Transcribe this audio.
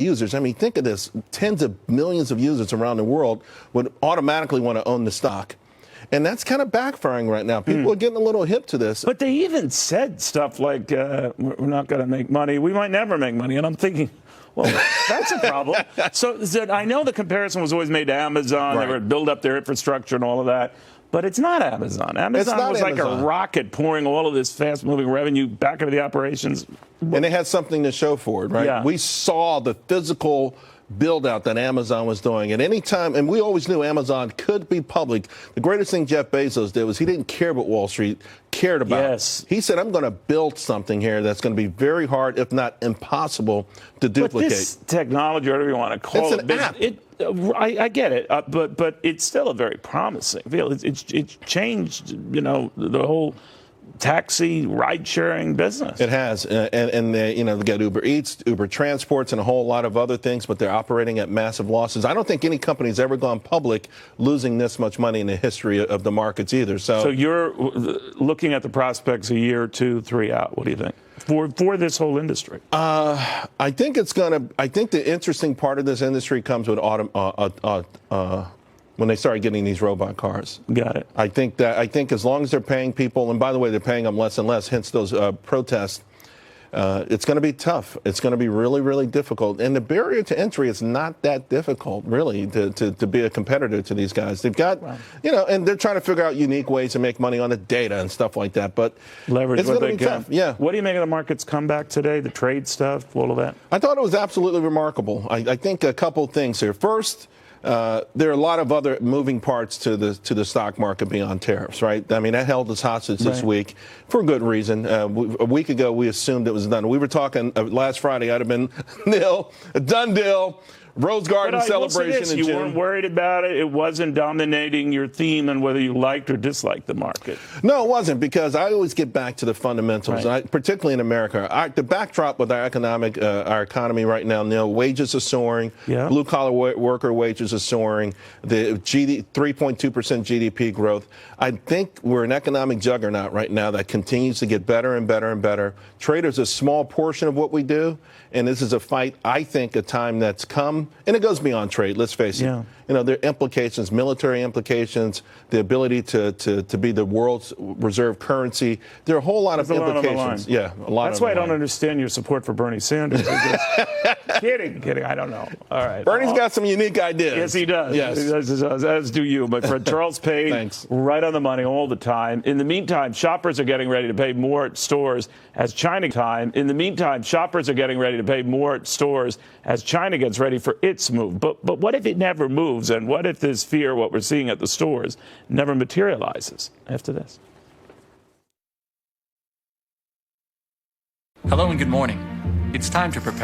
users. I mean, think of this. Tens of millions of users around the world would automatically want to own the stock. And that's kind of backfiring right now. People are getting a little hip to this. But they even said stuff like, we're not going to make money. We might never make money. And I'm thinking, well, that's a problem. So I know the comparison was always made to Amazon. Right. They would build up their infrastructure and all of that. But it's not Amazon. Amazon was like a rocket pouring all of this fast-moving revenue back into the operations. And they had something to show for it, right? Yeah. We saw the physical build-out that Amazon was doing. At any time, and we always knew Amazon could be public. The greatest thing Jeff Bezos did was he didn't care what Wall Street cared about. Yes. He said, I'm going to build something here that's going to be very hard, if not impossible, to duplicate. But this technology, whatever you want to call it's an app. I get it, but it's still a very promising field. It's changed, the whole taxi ride-sharing business. It has, and they, they got Uber Eats, Uber Transports, and a whole lot of other things, but they're operating at massive losses. I don't think any company's ever gone public losing this much money in the history of the markets either. So you're looking at the prospects a year, 2, 3 out. What do you think for this whole industry? I think the interesting part of this industry comes with when they start getting these robot cars. Got it. I think as long as they're paying people, and by the way, they're paying them less and less, hence those protests, it's going to be tough. It's going to be really, really difficult. And the barrier to entry is not that difficult, really, to be a competitor to these guys. They've got, and they're trying to figure out unique ways to make money on the data and stuff like that. But leverage it's what going to they be can. tough. Yeah. What do you make of the market's comeback today? The trade stuff, all of that? I thought it was absolutely remarkable. I think a couple of things here. First, there are a lot of other moving parts to the stock market beyond tariffs, right? I mean, that held us hostage this week for a good reason. A week ago, we assumed it was done. We were talking last Friday. I'd have been nil, a done deal. Rose Garden celebration in June. You weren't worried about it. It wasn't dominating your theme and whether you liked or disliked the market. No, it wasn't, because I always get back to the fundamentals, particularly in America. The backdrop with our economy right now, Neil, wages are soaring. Yeah. Blue-collar worker wages are soaring. The 3.2% GDP growth. I think we're an economic juggernaut right now that continues to get better and better and better. Trader's a small portion of what we do, and this is a fight, I think, a time that's come. And it goes beyond trade, let's face it. Yeah. There are implications, military implications, the ability to be the world's reserve currency. There are a whole lot of implications. Yeah, a lot. That's why I don't understand your support for Bernie Sanders. Kidding. I don't know. All right. Bernie's got some unique ideas. Yes, he does. Yes. He does, as do you. My friend Charles Payne, Thanks. Right on the money all the time. In the meantime, shoppers are getting ready to pay more at stores as China gets ready for its move. But what if it never moves? And what if this fear, what we're seeing at the stores, never materializes after this? Hello and good morning. It's time to prepare.